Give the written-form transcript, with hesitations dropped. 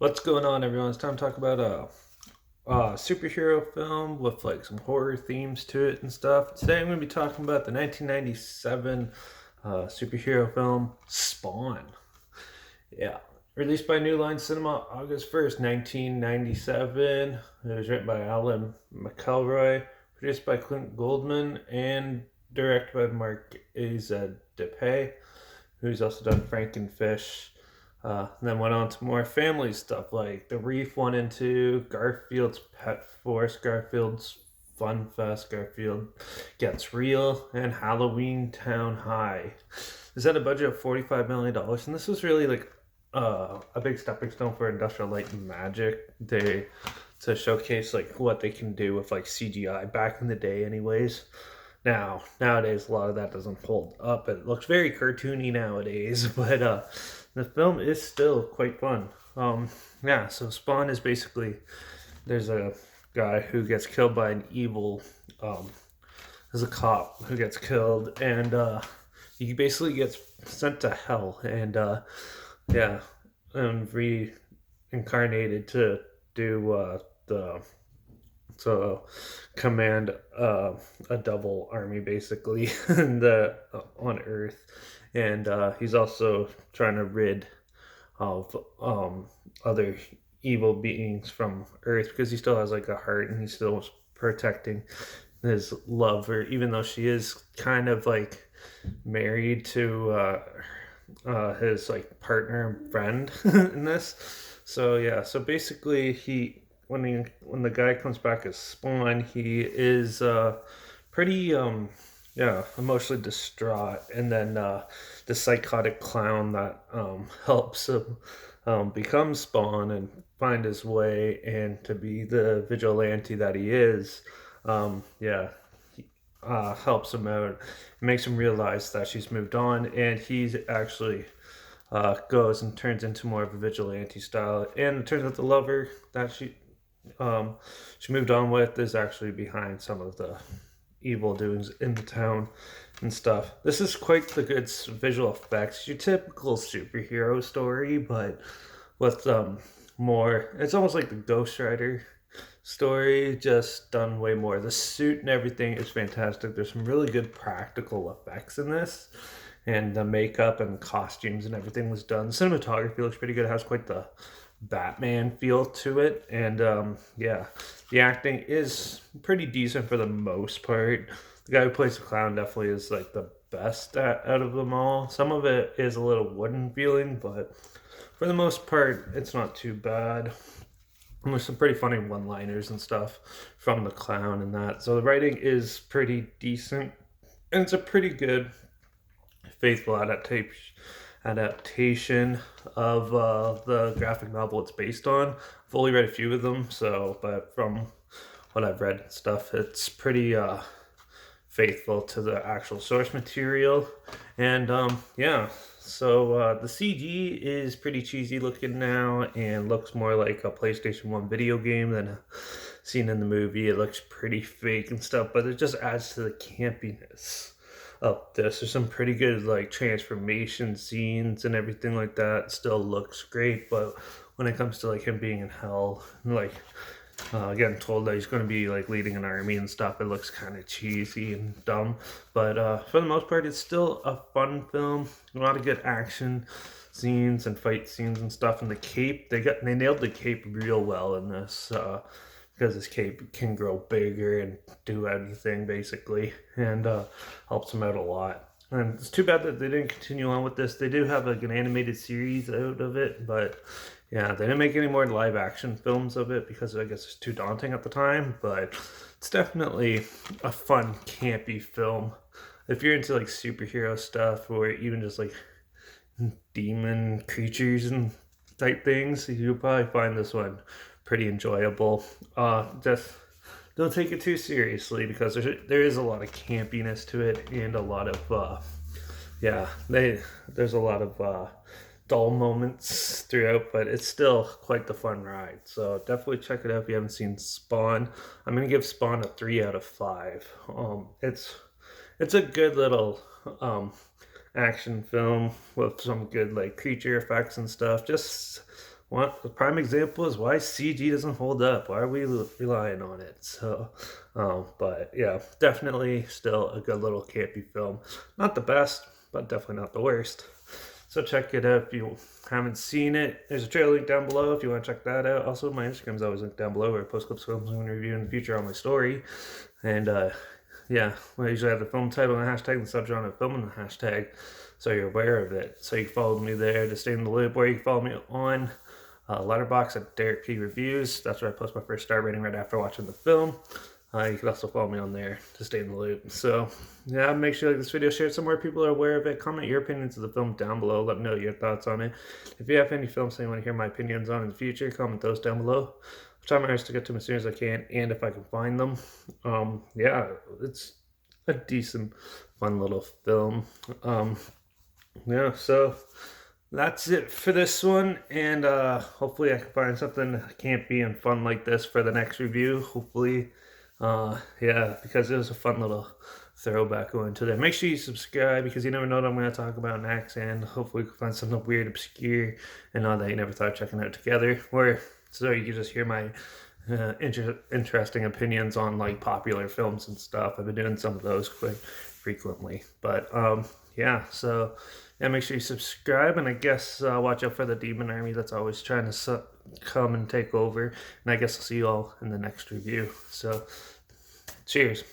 What's going on, everyone? It's time to talk about a superhero film with like some horror themes to it and stuff. Today, I'm going to be talking about the 1997 superhero film Spawn. Yeah, released by New Line Cinema August 1st, 1997. It was written by Alan McElroy, produced by Clint Goldman, and directed by Mark Azadepay, who's also done Frankenfish. And then went on to more family stuff like The Reef 1 and 2, Garfield's Pet Force, Garfield's Fun Fest, Garfield Gets Real, and Halloween Town High. This had a budget of $45 million, and this was really like a big stepping stone for Industrial Light and Magic. They to showcase like what they can do with like CGI back in the day, anyways. Nowadays, a lot of that doesn't hold up. It looks very cartoony nowadays, but the film is still quite fun. Yeah, so Spawn is basically there's a guy who gets killed by an evil. There's a cop who gets killed, and he basically gets sent to hell, and yeah, and reincarnated to do the to command a double army basically in the on Earth, and he's also trying to rid of other evil beings from Earth because he still has like a heart and he's still protecting his lover, even though she is kind of like married to his like partner and friend in this. So yeah, so basically when the guy comes back as Spawn, he is pretty yeah, emotionally distraught, and then the psychotic clown that helps him become Spawn and find his way and to be the vigilante that he is. Yeah, helps him out, makes him realize that she's moved on, and he's actually goes and turns into more of a vigilante style. And it turns out the lover that um, she moved on with is actually behind some of the evil doings in the town and stuff. This is quite the good visual effects. Your typical superhero story, but with more. It's almost like the Ghost Rider story, just done way more. The suit and everything is fantastic. There's some really good practical effects in this, and the makeup and costumes and everything was done. The cinematography looks pretty good. It has quite the Batman feel to it, and yeah, the acting is pretty decent for the most part. The guy who plays the clown definitely is like the best out of them all. Some of it is a little wooden feeling, but for the most part, it's not too bad. And there's some pretty funny one-liners and stuff from the clown and that. So the writing is pretty decent, and it's a pretty good, faithful adaptation of the graphic novel it's based on. I've only read a few of them, so but from what I've read and stuff, it's pretty faithful to the actual source material. And yeah, so the CG is pretty cheesy looking now and looks more like a PlayStation 1 video game than a scene in the movie. It looks pretty fake and stuff, but it just adds to the campiness of this. There's some pretty good like transformation scenes and everything like that. It still looks great, but when it comes to like him being in hell, like getting told that he's going to be like leading an army and stuff, it looks kind of cheesy and dumb. But for the most part, it's still a fun film. A lot of good action scenes and fight scenes and stuff. And the cape, they nailed the cape real well in this. Because his cape can grow bigger and do anything basically, and helps him out a lot. And it's too bad that they didn't continue on with this. They do have like an animated series out of it, but yeah, they didn't make any more live action films of it because I guess it's too daunting at the time. But it's definitely a fun, campy film. If you're into like superhero stuff or even just like demon creatures and type things, you'll probably find this one pretty enjoyable. Just don't take it too seriously because there is a lot of campiness to it and a lot of yeah, there's a lot of dull moments throughout, but it's still quite the fun ride. So definitely check it out if you haven't seen Spawn. I'm gonna give Spawn a 3 out of 5. It's a good little action film with some good like creature effects and stuff. Just one the prime example is why CG doesn't hold up. Why are we relying on it? So, but yeah, definitely still a good little campy film. Not the best, but definitely not the worst. So check it out if you haven't seen it. There's a trailer link down below if you want to check that out. Also, my Instagram's always linked down below where I post clips films I'm going to review in the future on my story. And yeah, I usually have the film title and the hashtag, the subgenre of film and the hashtag, so you're aware of it. So you can follow me there to stay in the loop, or you can follow me on Letterbox at Derek P Reviews. That's where I post my first star rating right after watching the film. You can also follow me on there to stay in the loop. So, yeah, make sure you like this video, share it somewhere people are aware of it. Comment your opinions of the film down below. Let me know your thoughts on it. If you have any films that you want to hear my opinions on in the future, comment those down below. I'll try my best to get to them as soon as I can, and if I can find them. Yeah, it's a decent, fun little film. Yeah, so that's it for this one, and hopefully I can find something campy and fun like this for the next review. Hopefully, yeah, because it was a fun little throwback going to there. Make sure you subscribe because you never know what I'm going to talk about next, and hopefully we can find something weird, obscure, and all that you never thought of checking out together, or so you can just hear my interesting opinions on like popular films and stuff. I've been doing some of those quite frequently, but yeah, so yeah, make sure you subscribe, and I guess watch out for the demon army that's always trying to come and take over, and I guess I'll see you all in the next review. So cheers.